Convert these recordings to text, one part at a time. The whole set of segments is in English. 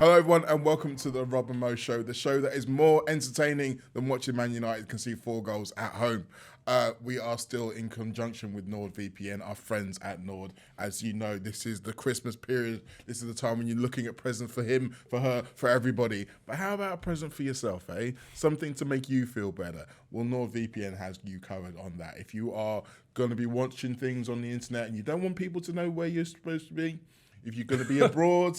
Hello everyone and welcome to the Rob and Mo show, the show that is more entertaining than watching Man United concede 4 goals at home. We are still in conjunction with NordVPN, our friends at Nord. As you know, this is the Christmas period. This is the time when you're looking at presents for him, for her, for everybody. But how about a present for yourself, eh? Something to make you feel better. Well, NordVPN has you covered on that. If you are going to be watching things on the internet and you don't want people to know where you're supposed to be, if you're going to be abroad,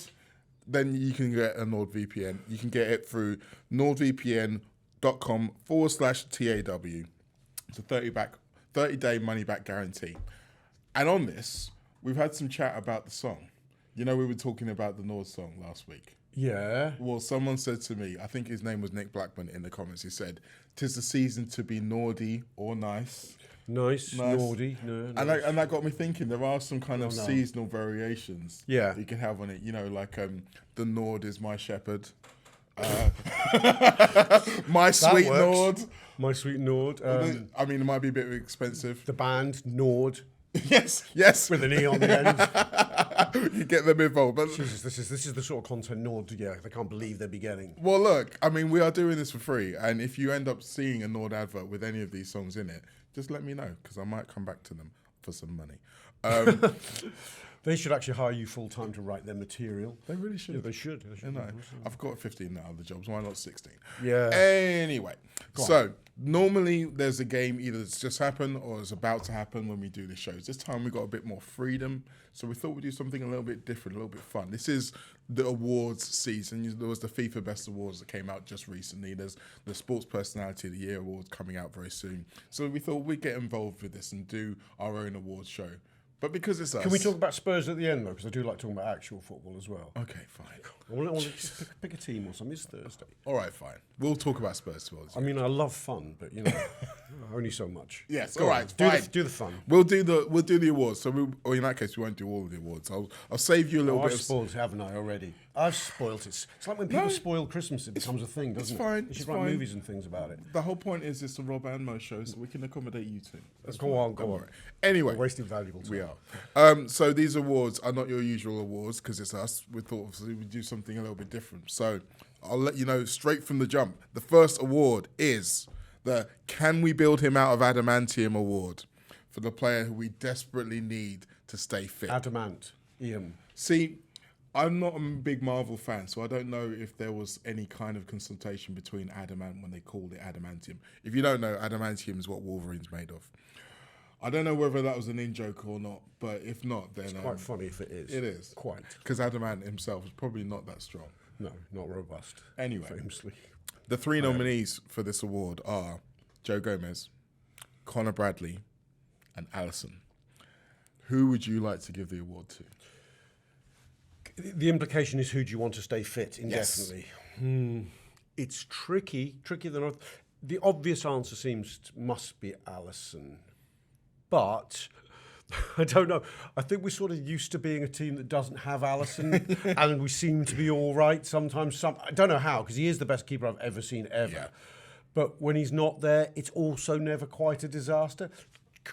then you can get a NordVPN. You can get it through nordvpn.com/TAW. It's a 30-day money-back guarantee. And on this, we've had some chat about the song. You know, we were talking about the Nord song last week. Yeah. Well, someone said to me, I think his name was Nick Blackman in the comments, he said, "'Tis the season to be Nordy or nice." Nice. Nordy. No, nice. And that got me thinking, there are some kind of seasonal variations that you can have on it. You know, like the Nord is my shepherd. My sweet Nord. My sweet Nord. I mean, it might be a bit expensive. The band Nord. Yes. With an E on the end. You get them involved. But Jesus, this is the sort of content Nord, yeah, they can't believe they're beginning. Well, look, I mean, we are doing this for free. And if you end up seeing a Nord advert with any of these songs in it, just let me know, because I might come back to them for some money. They should actually hire you full-time to write their material. They really should. Yeah, they should. You know, I've got 15 other jobs. Why not 16? Yeah. Anyway, so normally there's a game either that's just happened or it's about to happen when we do the shows. This time we got a bit more freedom, so we thought we'd do something a little bit different, a little bit fun. This is the awards season. There was the FIFA Best Awards that came out just recently. There's the Sports Personality of the Year Awards coming out very soon. So we thought we'd get involved with this and do our own awards show. But because it's us... Can we talk about Spurs at the end, though? Because I do like talking about actual football as well. Okay, fine. I want to just pick a team or something. It's Thursday. All right, fine. We'll talk about Spurs as well. I mean, I love fun, but, you know, only so much. Yes, Go all on, right, fine. Do the fun. We'll do the awards. So in that case, we won't do all of the awards. I'll save you a little bit. I've spoiled it, haven't I, already? I've spoiled it. It's like when people spoil Christmas, it becomes a thing, doesn't it? It's fine. You should write movies and things about it. The whole point is it's a Rob and Mo show, so we can accommodate you too. Go on. Anyway, we're wasting valuable time. We are. So these awards are not your usual awards because it's us. We thought obviously we'd do something a little bit different. So I'll let you know straight from the jump. The first award is the Can We Build Him Out of Adamantium award for the player who we desperately need to stay fit. Adamant. Ian. See, I'm not a big Marvel fan, so I don't know if there was any kind of consultation between adamant when they called it adamantium. If you don't know, adamantium is what Wolverine's made of. I don't know whether that was an in-joke or not, but if not, then... It's quite funny if it is. It is. Quite. Because Adamant himself is probably not that strong. No, not robust. Anyway, famously. The 3 nominees for this award are Joe Gomez, Connor Bradley, and Alisson. Who would you like to give the award to? The implication is, who do you want to stay fit indefinitely? Yes. It's tricky. Trickier than the obvious answer must be Alisson, but I don't know. I think we're sort of used to being a team that doesn't have Alisson, and we seem to be all right sometimes. I don't know how, because he is the best keeper I've ever seen ever. Yeah. But when he's not there, it's also never quite a disaster.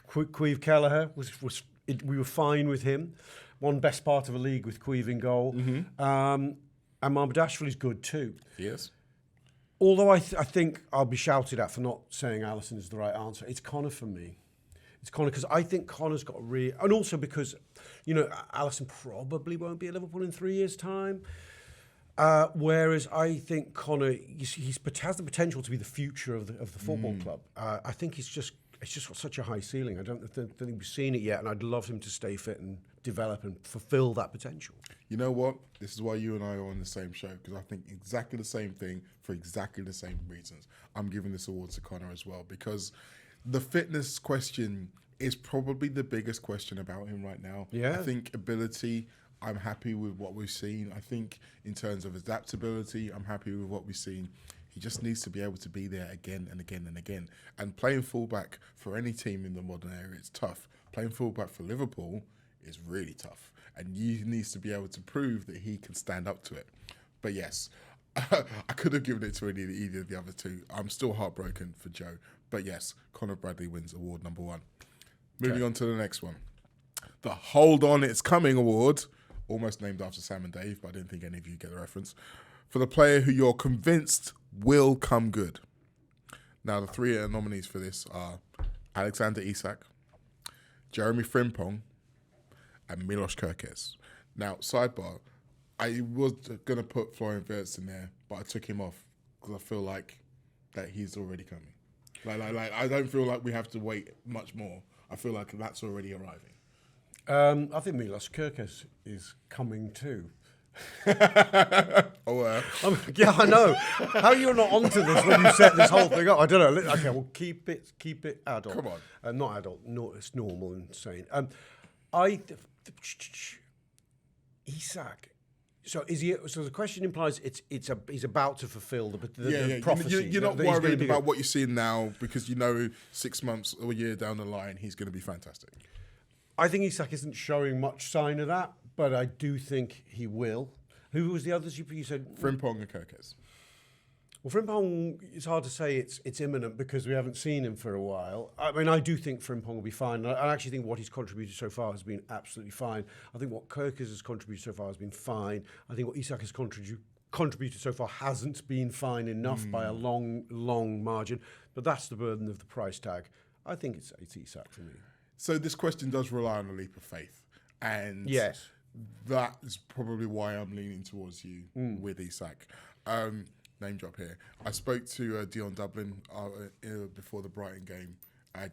Queeve Kelleher we were fine with him. Won best part of a league with Queeve in goal. Mm-hmm. And Mahmoud-Ashvili's good too. He is. Although I think I'll be shouted at for not saying Alisson is the right answer. It's Connor for me. It's Connor because I think Connor's got and also because, you know, Alisson probably won't be at Liverpool in 3 years' time. Whereas I think Connor, he has the potential to be the future of the football club. I think it's just got such a high ceiling. I don't think we've seen it yet, and I'd love him to stay fit and develop and fulfill that potential. You know what? This is why you and I are on the same show, because I think exactly the same thing for exactly the same reasons. I'm giving this award to Connor as well, because the fitness question is probably the biggest question about him right now. Yeah. I think ability, I'm happy with what we've seen. I think in terms of adaptability, I'm happy with what we've seen. He just needs to be able to be there again and again and again. And playing fullback for any team in the modern era, it's tough. Playing fullback for Liverpool is really tough. And he needs to be able to prove that he can stand up to it. But yes, I could have given it to either of the other two. I'm still heartbroken for Joe. But yes, Connor Bradley wins award number 1. Moving on to the next one. The Hold On It's Coming award almost named after Sam and Dave, but I didn't think any of you get the reference. For the player who you're convinced will come good. Now, the three nominees for this are Alexander Isak, Jeremy Frimpong, and Milos Kerkez. Now, sidebar, I was going to put Florian Wirtz in there, but I took him off because I feel like that he's already coming. Like I don't feel like we have to wait much more. I feel like that's already arriving. I think Milos Kerkez is coming too. Oh, yeah, I know. How you're not onto this when you set this whole thing up? I don't know. Okay, well, keep it adult. Come on, not adult. No, it's normal and sane. Isak. So is he? So the question implies he's about to fulfil the prophecy. You're not worried about what you're seeing now because you know 6 months or a year down the line he's going to be fantastic. I think Isak isn't showing much sign of that, but I do think he will. Who was the others you said? Frimpong and Kerkez. Well, Frimpong, it's hard to say it's imminent because we haven't seen him for a while. I mean, I do think Frimpong will be fine. I actually think what he's contributed so far has been absolutely fine. I think what Kerkez has contributed so far has been fine. I think what Isak has contributed so far hasn't been fine enough by a long margin. But that's the burden of the price tag. I think it's Isak for me. So this question does rely on a leap of faith. And yes, that is probably why I'm leaning towards you with Isak. Name drop here. I spoke to Dion Dublin before the Brighton game,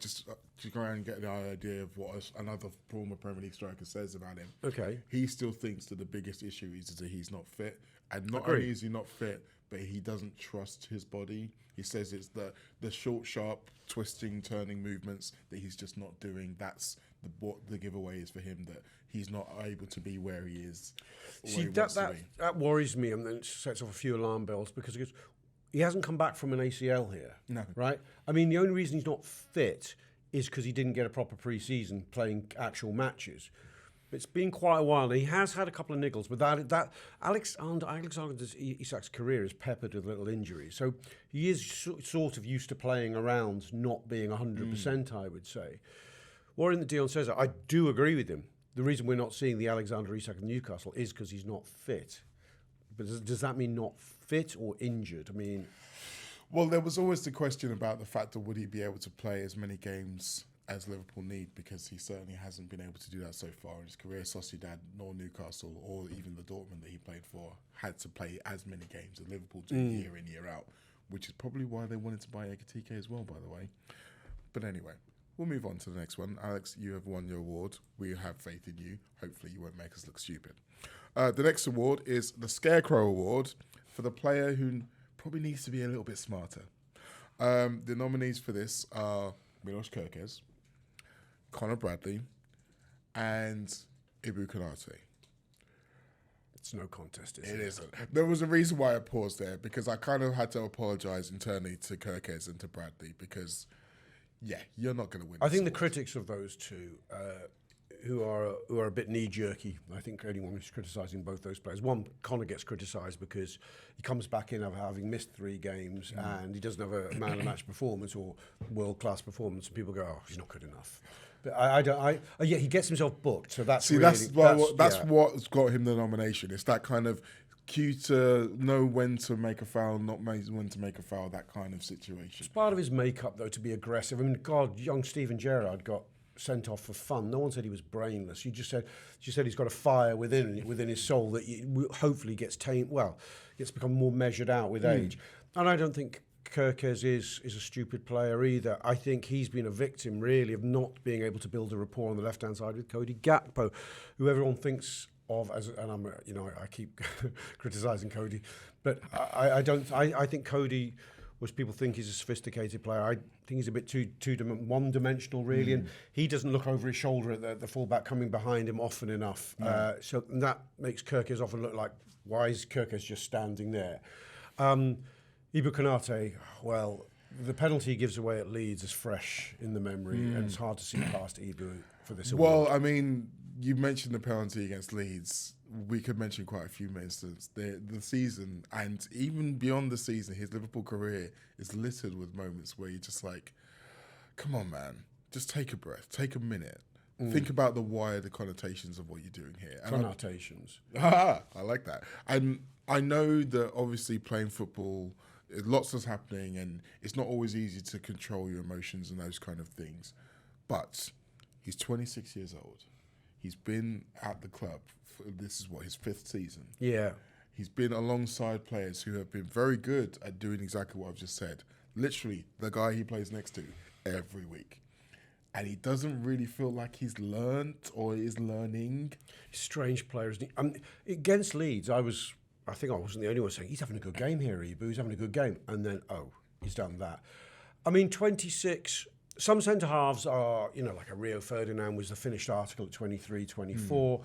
just to try and get the idea of what another former Premier League striker says about him. Okay. He still thinks that the biggest issue is that he's not fit. And not only is he not fit, but he doesn't trust his body. He says it's the short, sharp, twisting, turning movements that he's just not doing. That's what the giveaway is for him, that he's not able to be where he is. See, that worries me, and then it sets off a few alarm bells because he hasn't come back from an ACL here. No. Right? I mean, the only reason he's not fit is because he didn't get a proper pre-season playing actual matches. It's been quite a while. He has had a couple of niggles, but that Alexander Isak's career is peppered with little injuries. So he is sort of used to playing around not being 100%, I would say. Worrying that Dion says that, I do agree with him. The reason we're not seeing the Alexander Isak of Newcastle is because he's not fit. But does that mean not fit or injured? I mean... Well, there was always the question about the fact that would he be able to play as many games as Liverpool need, because he certainly hasn't been able to do that so far in his career. Sociedad, nor Newcastle, or even the Dortmund that he played for, had to play as many games as Liverpool do year in, year out, which is probably why they wanted to buy Ekitike as well, by the way. But anyway, we'll move on to the next one. Alex, you have won your award. We have faith in you. Hopefully you won't make us look stupid. The next award is the Scarecrow Award for the player who probably needs to be a little bit smarter. The nominees for this are Milos Kerkez, Conor Bradley, and Ibu Konate. It's no contest, is it? It isn't. There was a reason why I paused there, because I kind of had to apologise internally to Kerkez and to Bradley, because, yeah, you're not going to win. I think the critics of those two, who are a bit knee-jerky, I think anyone who's criticising both those players. One, Conor gets criticised because he comes back in after having missed 3 games and he doesn't have a man-of-the-match performance or world-class performance, and people go, oh, he's not good enough. But yeah, he gets himself booked, so that's that's what's got him the nomination. It's that kind of cue to know when to make a foul, not when to make a foul, that kind of situation. It's part of his makeup, though, to be aggressive. I mean, God, young Steven Gerrard got sent off for fun. No one said he was brainless. She said he's got a fire within his soul that hopefully gets become more measured out with age. And I don't think Kerkez is a stupid player either. I think he's been a victim, really, of not being able to build a rapport on the left-hand side with Cody Gakpo, who everyone thinks of as, and I keep criticising Cody, but I think Cody, which people think he's a sophisticated player, I think he's a bit too one-dimensional, really, and he doesn't look over his shoulder at the fullback coming behind him often enough. So that makes Kerkez often look like, why is Kerkez just standing there? Ibu Konate, well, the penalty he gives away at Leeds is fresh in the memory, and it's hard to see past Ibu for this award. Well, I mean, you mentioned the penalty against Leeds. We could mention quite a few instances. The season, and even beyond the season, his Liverpool career is littered with moments where you're just like, come on, man, just take a breath, take a minute. think about the wider connotations of what you're doing here. And Connotations. I like that. And I know that obviously playing football, lots is happening, and it's not always easy to control your emotions and those kind of things. But he's 26 years old. He's been at the club this is his 5th season. Yeah. He's been alongside players who have been very good at doing exactly what I've just said. Literally, the guy he plays next to every week. And he doesn't really feel like he's learnt or is learning. Strange player, isn't he? Against Leeds, I think I wasn't the only one saying, he's having a good game here, Ibu, he's having a good game. And then, he's done that. I mean, 26... Some centre-halves are, like a Rio Ferdinand was the finished article at 23, 24.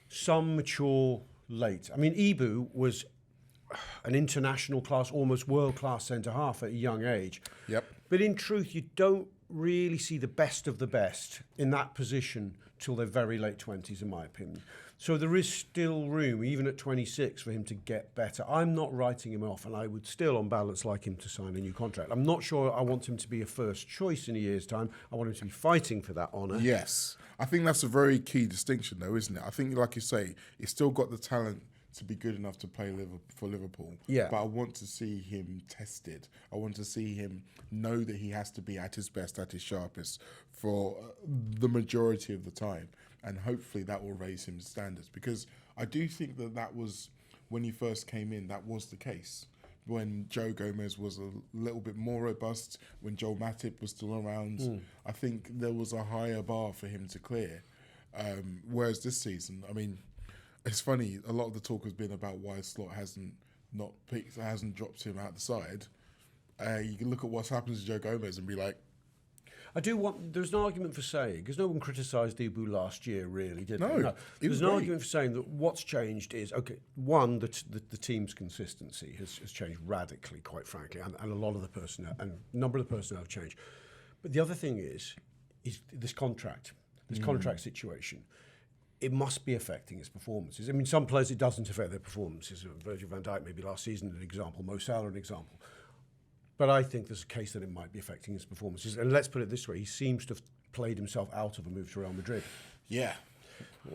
Some mature late. I mean, Ibu was an international class, almost world-class centre-half at a young age. Yep. But in truth, you don't really see the best of the best in that position till their very late 20s, in my opinion. So there is still room, even at 26, for him to get better. I'm not writing him off, and I would still, on balance, like him to sign a new contract. I'm not sure I want him to be a first choice in a year's time. I want him to be fighting for that honour. Yes. I think that's a very key distinction, though, isn't it? I think, like you say, he's still got the talent to be good enough to play for Liverpool. Yeah. But I want to see him tested. I want to see him know that he has to be at his best, at his sharpest for the majority of the time. And hopefully that will raise his standards. Because I do think that was, when he first came in, that was the case. When Joe Gomez was a little bit more robust, when Joel Matip was still around, I think there was a higher bar for him to clear. Whereas this season, I mean, it's funny, a lot of the talk has been about why Slot hasn't dropped him out the side. You can look at what's happened to Joe Gomez and be like, there's an argument for saying, because no one criticised Ibu last year, really, did they? No. There's an argument for saying that what's changed is, one, the team's consistency has changed radically, quite frankly, and a lot of the personnel, and a number of the personnel have changed. But the other thing is this contract situation. It must be affecting his performances. I mean, some players it doesn't affect their performances. Virgil van Dijk, maybe last season, an example. Mo Salah, an example. But I think there's a case that it might be affecting his performances. And let's put it this way: he seems to have played himself out of a move to Real Madrid. Yeah.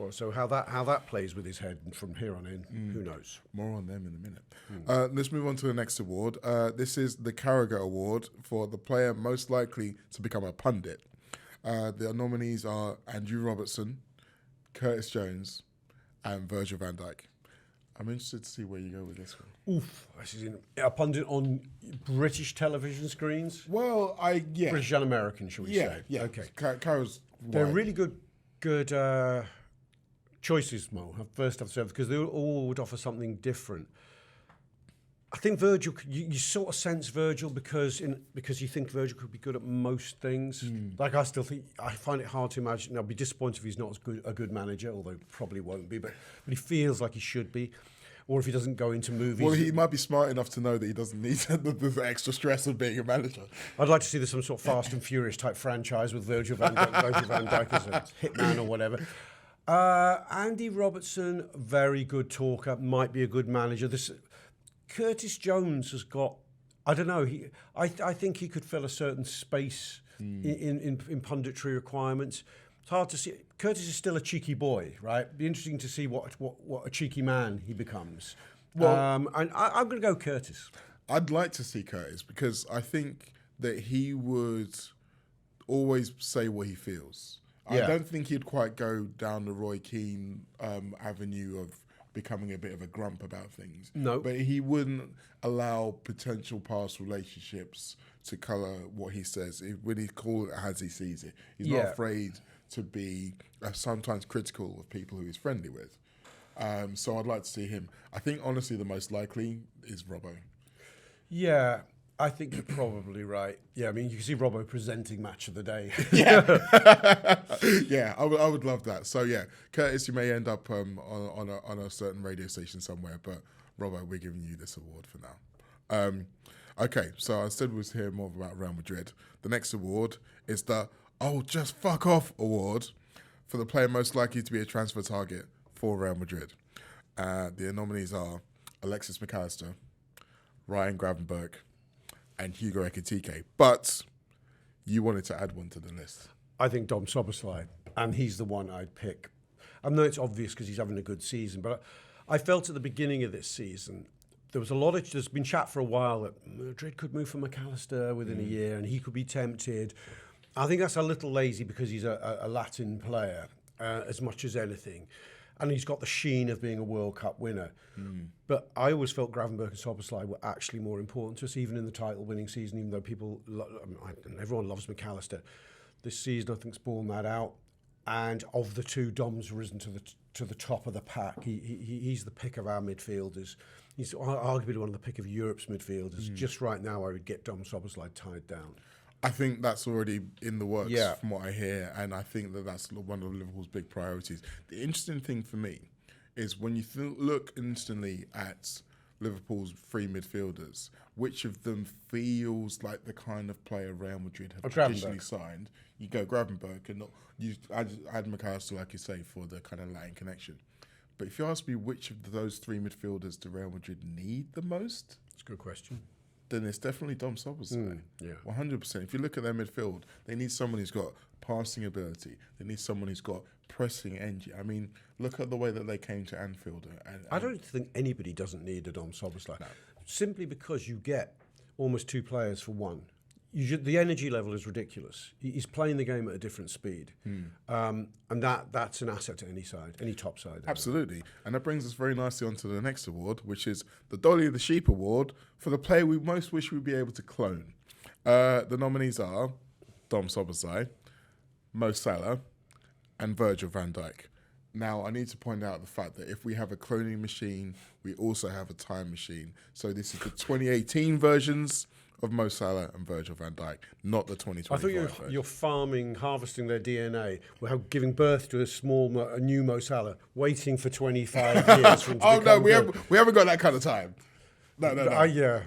So how that plays with his head from here on in, who knows? More on them in a minute. Let's move on to the next award. This is the Carragher Award for the player most likely to become a pundit. The nominees are Andrew Robertson, Curtis Jones, and Virgil van Dijk. I'm interested to see where you go with this one. Oof, this is a pundit on British television screens. Well, British and American, shall we say? Yeah. Okay. Carragher's They're really good choices, Mo. First, I've said, because they all would offer something different. I think Virgil, you sort of sense Virgil because you think Virgil could be good at most things. Like I find it hard to imagine. I'll be disappointed if he's not a good manager, although probably won't be. But he feels like he should be, or if he doesn't go into movies. Well, he might be smart enough to know that he doesn't need the extra stress of being a manager. I'd like to see some sort of Fast and Furious type franchise with Virgil van Dijk as a hitman or whatever. Andy Robertson, very good talker, might be a good manager. Curtis Jones has got, I don't know, I think he could fill a certain space in punditry requirements. It's hard to see. Curtis is still a cheeky boy, right? It'd be interesting to see what a cheeky man he becomes. Well, and I'm going to go Curtis. I'd like to see Curtis because I think that he would always say what he feels. Yeah. I don't think he'd quite go down the Roy Keane avenue of becoming a bit of a grump about things. No. But he wouldn't allow potential past relationships to colour what he says. When he calls it as he sees it. He's not afraid to be sometimes critical of people who he's friendly with. So I'd like to see him. I think, honestly, the most likely is Robbo. Yeah, I think you're probably right. Yeah, I mean, you can see Robbo presenting Match of the Day. Yeah, I would love that. So yeah, Curtis, you may end up on a certain radio station somewhere, but Robbo, we're giving you this award for now. Okay, so I said we'll hear more about Real Madrid. The next award is the Just Fuck Off award for the player most likely to be a transfer target for Real Madrid. The nominees are Alexis McAllister, Ryan Gravenberch, and Hugo Ekitike. But you wanted to add one to the list. I think Dom Szoboszlai. and he's the one I'd pick. I know it's obvious because he's having a good season, but I felt at the beginning of this season there's been chat for a while that Madrid could move for McAllister within a year and he could be tempted. I think that's a little lazy because he's a Latin player as much as anything. And he's got the sheen of being a World Cup winner. But I always felt Gravenberch and Szoboszlai were actually more important to us, even in the title-winning season, even though everyone loves McAllister. This season, I think's borne that out. And of the two, Dom's risen to the top of the pack. He's the pick of our midfielders. He's arguably one of the pick of Europe's midfielders. Just right now, I would get Dom Szoboszlai tied down. I think that's already in the works from what I hear, and I think that's one of Liverpool's big priorities. The interesting thing for me is when you look instantly at Liverpool's three midfielders, which of them feels like the kind of player Real Madrid have traditionally signed? You go Gravenberch, and you add McAllister, like you say, for the kind of Latin connection. But if you ask me which of those three midfielders do Real Madrid need the most? That's a good question. Then it's definitely Dom Szoboszlai. 100%. If you look at their midfield, they need someone who's got passing ability. They need someone who's got pressing energy. I mean, look at the way that they came to Anfield. I don't think anybody doesn't need a Dom Szoboszlai. No. Simply because you get almost two players for one. The energy level is ridiculous. He's playing the game at a different speed. And that's an asset to any side, any top side. Absolutely. And that brings us very nicely onto the next award, which is the Dolly of the Sheep Award for the player we most wish we'd be able to clone. The nominees are Dom Szoboszlai, Mo Salah, and Virgil van Dijk. Now, I need to point out the fact that if we have a cloning machine, we also have a time machine. So this is the 2018 versions of Mo Salah and Virgil van Dijk, not the 2025 I thought you're harvesting their DNA. We're giving birth to a new Mo Salah, waiting for 25 years for him to become good. we haven't got that kind of time. No. Yeah.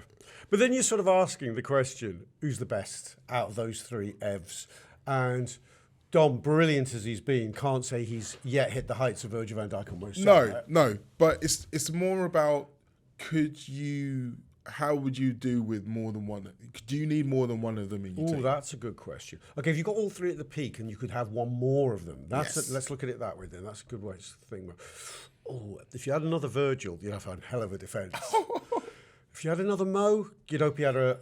But then you're sort of asking the question, who's the best out of those three Evs? And Dom, brilliant as he's been, can't say he's yet hit the heights of Virgil van Dijk and Mo Salah. No. But it's more about how would you do with more than one? Do you need more than one of them in your team? Oh, that's a good question. Okay, if you've got all three at the peak and you could have one more of them, let's look at it that way then. That's a good way to think. Oh, if you had another Virgil, you'd have a hell of a defence. If you had another Mo, you'd hope he had a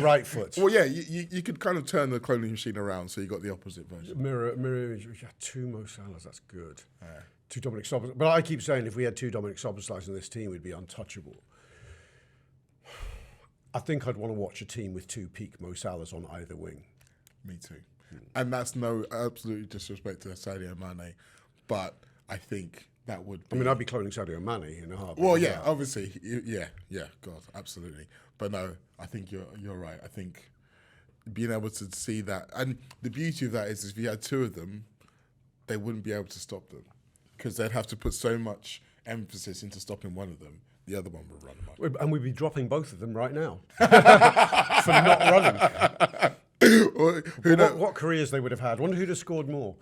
right foot. Well, yeah, you could kind of turn the cloning machine around so you got the opposite version. Mirror image. If you had two Mo Salahs, that's good. Two Dominic Szoboszlai. But I keep saying if we had two Dominic Szoboszlais in this team, we'd be untouchable. I think I'd want to watch a team with two peak Mo Salahs on either wing. Me too. And that's no absolute disrespect to Sadio Mane, but I think that would be... I mean, I'd be cloning Sadio Mane in a heartbeat. Well, yeah, obviously. Yeah, God, absolutely. But no, I think you're right. I think being able to see that... And the beauty of that is if you had two of them, they wouldn't be able to stop them because they'd have to put so much emphasis into stopping one of them. The other one would run amok. And we'd be dropping both of them right now for not running. What careers they would have had. I wonder who'd have scored more.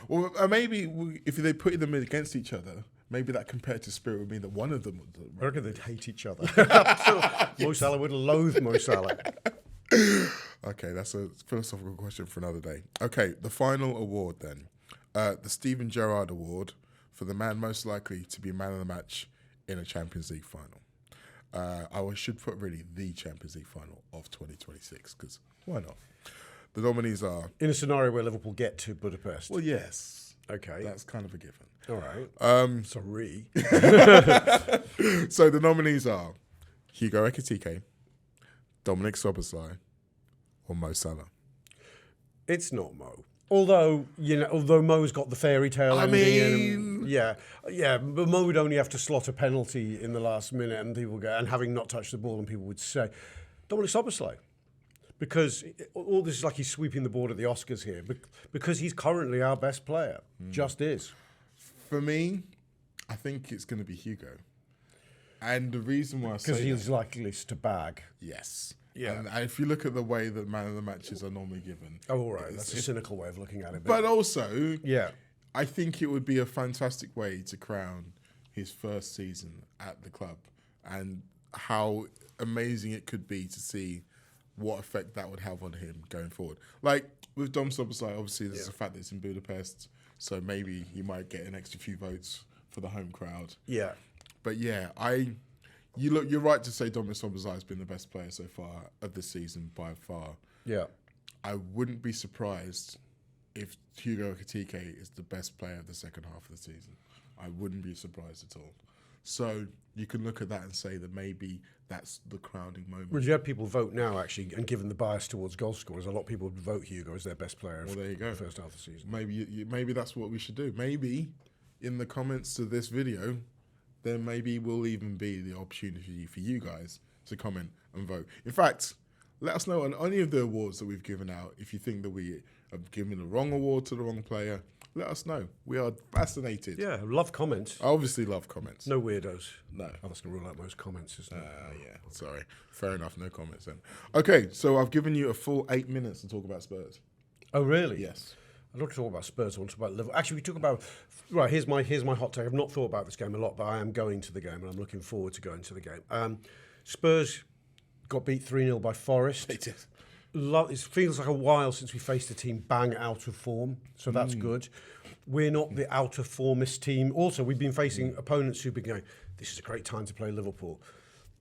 Well, maybe if they put them against each other, maybe that competitive spirit would mean that one of them would. I reckon they'd hate each other. Mo Salah would loathe Mo Salah. Okay, that's a philosophical question for another day. Okay, the final award then. The Steven Gerrard Award for the man most likely to be man of the match in a Champions League final. I should put really the Champions League final of 2026, because why not? The nominees are... In a scenario where Liverpool get to Budapest. Well, yes. Okay. That's kind of a given. All right. Sorry. So the nominees are Hugo Ekitike, Dominic Szoboszlai, or Mo Salah. It's not Mo. Although Mo's got the fairy tale ending. But Mo would only have to slot a penalty in the last minute and people go, and having not touched the ball, and people would say, Dominic Szoboszlai. Because all this is like he's sweeping the board at the Oscars here, because he's currently our best player. Just is. For me, I think it's going to be Hugo. And the reason why I say because he's likeliest to bag. Yes. Yeah. And if you look at the way that man of the matches are normally given. Oh, all right. That's a cynical way of looking at it. But also, I think it would be a fantastic way to crown his first season at the club and how amazing it could be to see what effect that would have on him going forward. Like, with Dom Soboslai, obviously there's the fact that it's in Budapest, so maybe you might get an extra few votes for the home crowd. Yeah. But yeah, you're right to say Dom Soboslai has been the best player so far of the season by far. Yeah. I wouldn't be surprised if Hugo Ekitike is the best player of the second half of the season. I wouldn't be surprised at all. So you can look at that and say that maybe that's the crowning moment. Well, you have people vote now, actually, and given the bias towards goal scorers, a lot of people would vote Hugo as their best player Well, there you go. the first half of the season. Maybe that's what we should do. Maybe in the comments to this video, then maybe will even be the opportunity for you guys to comment and vote. In fact, let us know on any of the awards that we've given out. If you think that we have given the wrong award to the wrong player, let us know. We are fascinated. Yeah, love comments. I obviously love comments. No weirdos. No. Oh, that's going to rule out most comments, isn't it? Yeah, sorry. Fair enough, no comments then. Okay, so I've given you a full 8 minutes to talk about Spurs. Oh, really? Yes. I don't talk about Spurs. I want to talk about Liverpool. Actually, we talk about... Right, here's my hot take. I've not thought about this game a lot, but I am going to the game, and I'm looking forward to going to the game. Spurs got beat 3-0 by Forest. They did. It feels like a while since we faced a team bang out of form, so that's good. We're not the out of formist team. Also, we've been facing opponents who've been going, this is a great time to play Liverpool.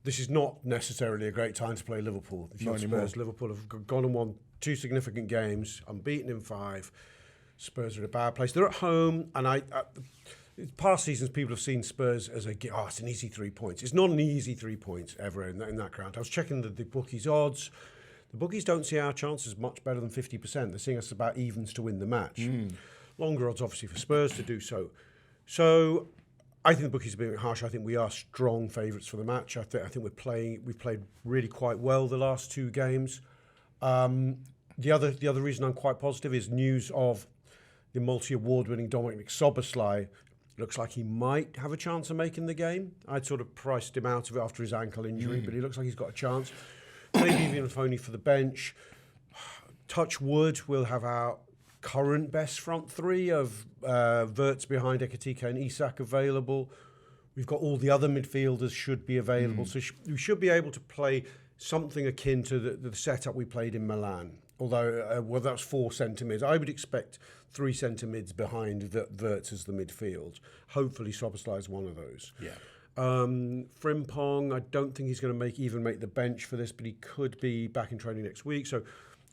This is not necessarily a great time to play Liverpool. If you're Spurs, Liverpool have gone and won 2 significant games, unbeaten in 5. Spurs are in a bad place. They're at home, and past seasons people have seen Spurs as it's an easy 3 points. It's not an easy 3 points ever in that ground. I was checking the bookies' odds. The bookies don't see our chances much better than 50%. They're seeing us about evens to win the match. Longer odds, obviously, for Spurs to do so. So I think the bookies are being harsh. I think we are strong favourites for the match. I think we've played really quite well the last 2 games. The other reason I'm quite positive is news of the multi-award-winning Dominic Szoboszlai. Looks like he might have a chance of making the game. I'd sort of priced him out of it after his ankle injury, but he looks like he's got a chance. Maybe even if only for the bench. Touch wood, we'll have our current best front 3 of Wirtz behind Ekitike and Isak available. We've got all the other midfielders should be available. So we should be able to play something akin to the setup we played in Milan. Although, that's 4 centre mids. I would expect 3 centre mids behind Wirtz as the midfield. Hopefully Szoboszlai is one of those. Yeah. Frimpong, I don't think he's going to even make the bench for this, but he could be back in training next week. So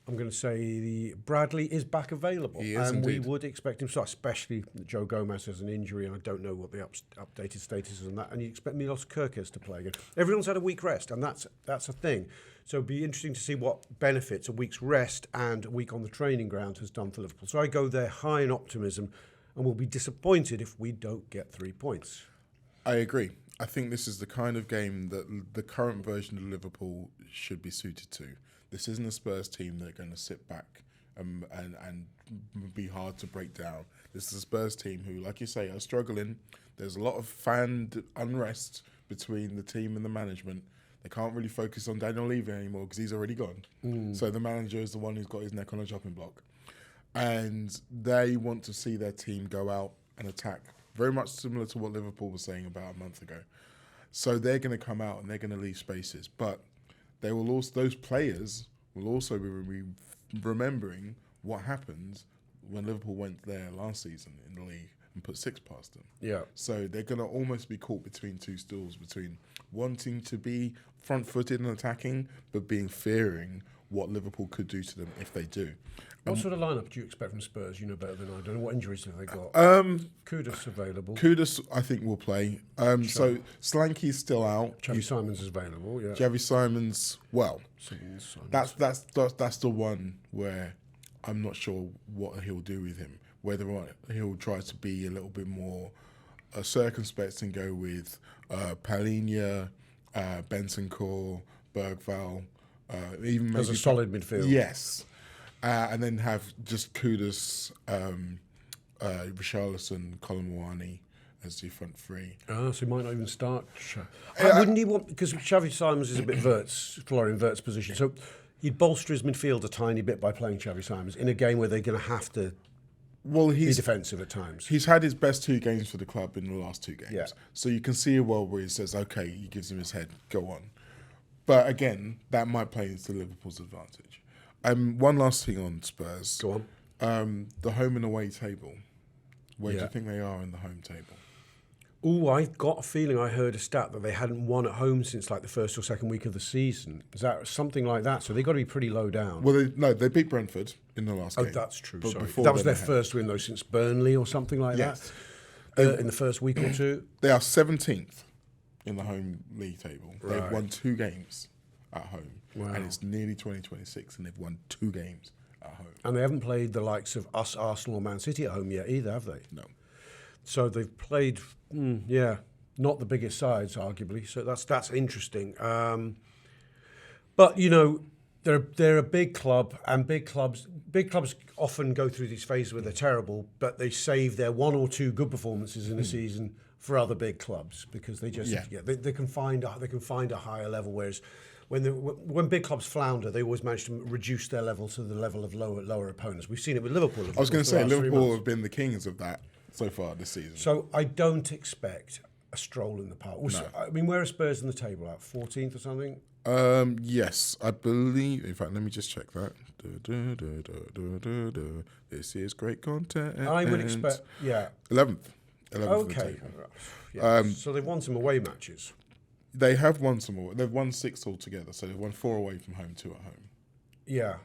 I'm going to say Bradley is back available. He is, and indeed. we would expect him to start, especially Joe Gomez has an injury, and I don't know what the updated status is on that. And you expect Milos Kerkez to play again. Everyone's had a week rest, and that's a thing. So it'd be interesting to see what benefits a week's rest and a week on the training ground has done for Liverpool. So I go there high in optimism, and we'll be disappointed if we don't get 3 points. I agree. I think this is the kind of game that the current version of Liverpool should be suited to. This isn't a Spurs team that are going to sit back and be hard to break down. This is a Spurs team who, like you say, are struggling. There's a lot of fan unrest between the team and the management. They can't really focus on Daniel Levy anymore because he's already gone. So the manager is the one who's got his neck on a chopping block. And they want to see their team go out and attack. Very much similar to what Liverpool was saying about a month ago. So they're going to come out and they're going to leave spaces. But they will also, those players will also be remembering what happened when Liverpool went there last season in the league and put 6 past them. Yeah. So they're going to almost be caught between 2 stools, between wanting to be front-footed and attacking, but fearing what Liverpool could do to them if they do. What sort of lineup do you expect from Spurs? You know better than I do. What injuries have they got? Kudus available. Kudus, I think, will play. So Slanky's still out. Xavi Simons is available. Yeah. Xavi Simons, well, Simons. that's the one where I'm not sure what he'll do with him. Whether or not he'll try to be a little bit more circumspect and go with Palhinha, Bentancur, Bergvall, even maybe as a solid midfield. Yes. And then have just Kudus, Richarlison, Colomwani as the front 3. So he might not even start. Wouldn't he want, because Xavi Simons is a bit Florian Wirtz position, so he'd bolster his midfield a tiny bit by playing Xavi Simons in a game where they're going to have to be defensive at times. He's had his best 2 games for the club in the last 2 games. Yeah. So you can see a world where he says, okay, he gives him his head, go on. But again, that might play into Liverpool's advantage. One last thing on Spurs. Go on. The home and away table. Where do Yeah. you think they are in the home table? Oh, I got a feeling I heard a stat that they hadn't won at home since like the first or second week of the season. Is that something like that? So they've got to be pretty low down. Well, they beat Brentford in the last game. Oh, that's true. But Sorry. before That was then their first win, though, since Burnley or something like Yes. that in the first week or two. They are 17th in the home league table. Right. They've won 2 games at home. Wow. And it's nearly 2026 and they've won 2 games at home. And they haven't played the likes of us, Arsenal or Man City at home yet either, have they? No. So they've played, not the biggest sides, arguably. So that's interesting. But, you know, they're a big club, and big clubs often go through these phases where they're terrible, but they save their 1 or 2 good performances in a season for other big clubs because they just they can find a higher level. Whereas when big clubs flounder, they always manage to reduce their level to the level of lower opponents. We've seen it with Liverpool. I was going to say, Liverpool have been the kings of that so far this season. So I don't expect a stroll in the park. No. I mean, where are Spurs in the table at? 14th or something? Yes, I believe. In fact, let me just check that. This is great content. I would expect, 11th. 11th in the Okay. table. Yeah. So they've won some away matches. They have won some more. They've won 6 altogether, so they've won 4 away from home, 2 at home. Yeah.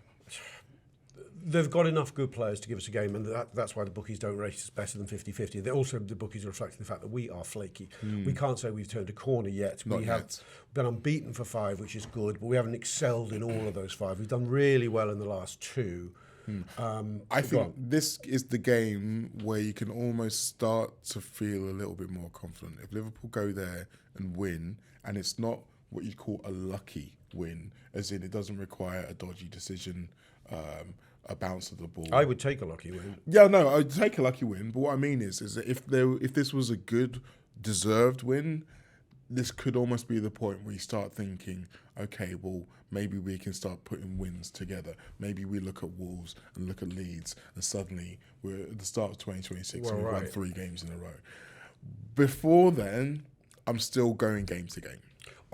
They've got enough good players to give us a game, and that's why the bookies don't rate us better than 50-50. Also, the bookies are reflecting the fact that we are flaky. We can't say we've turned a corner yet. Not We have yet. been unbeaten for 5, which is good, but we haven't excelled in all of those 5. We've done really well in the last 2. I think this is the game where you can almost start to feel a little bit more confident. If Liverpool go there and win, and it's not what you'd call a lucky win, as in it doesn't require a dodgy decision, a bounce of the ball. I would take a lucky win. Yeah, no, I'd take a lucky win. But what I mean is that if this was a good, deserved win, this could almost be the point where you start thinking, okay, well, maybe we can start putting wins together. Maybe we look at Wolves and look at Leeds, and suddenly we're at the start of 2026 and we've won 3 games in a row. Before then, I'm still going game to game.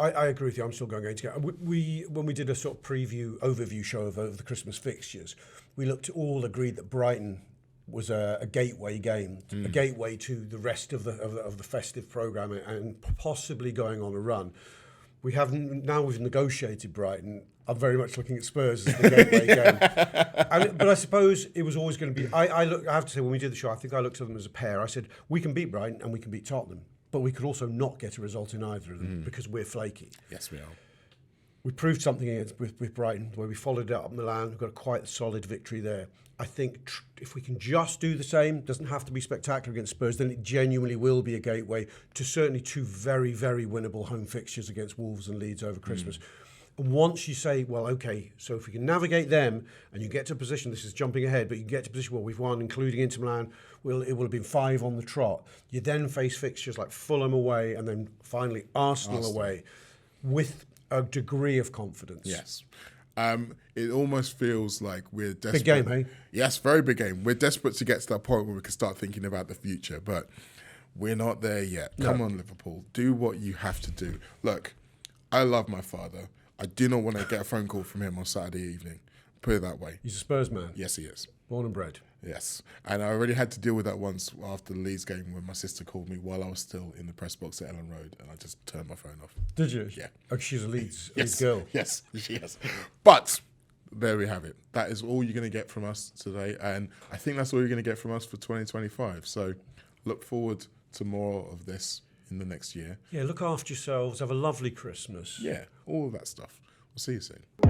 I agree with you. I'm still going to get. When we did a sort of overview show of over the Christmas fixtures, we all agreed that Brighton was a gateway game, a gateway to the rest of the festive programme and possibly going on a run. We've negotiated Brighton. I'm very much looking at Spurs as the gateway game. But I suppose it was always going to be. I have to say, when we did the show, I think I looked at them as a pair. I said we can beat Brighton and we can beat Tottenham. But we could also not get a result in either of them because we're flaky. Yes, we are. We proved something with Brighton, where we followed it up Milan. We've got a quite solid victory there. I think if we can just do the same, doesn't have to be spectacular against Spurs, then it genuinely will be a gateway to certainly 2 very, very winnable home fixtures against Wolves and Leeds over Christmas. And once you say, well, okay, so if we can navigate them and you get to a position, this is jumping ahead, but you get to a position where we've won, including Inter Milan, it will have been 5 on the trot. You then face fixtures like Fulham away and then finally Arsenal away with a degree of confidence. Yes. It almost feels like we're desperate. Big game, hey? Yes, very big game. We're desperate to get to that point where we can start thinking about the future, but we're not there yet. Come on, Liverpool. Do what you have to do. Look, I love my father. I do not want to get a phone call from him on Saturday evening. Put it that way. He's a Spurs man. Yes, he is. Born and bred. Yes. And I already had to deal with that once after the Leeds game when my sister called me while I was still in the press box at Ellen Road and I just turned my phone off. Did you? Yeah. Oh, she's a Leeds Yes. girl. Yes, she is. But there we have it. That is all you're going to get from us today. And I think that's all you're going to get from us for 2025. So look forward to more of this in the next year. Yeah, look after yourselves. Have a lovely Christmas. Yeah, all of that stuff. We'll see you soon.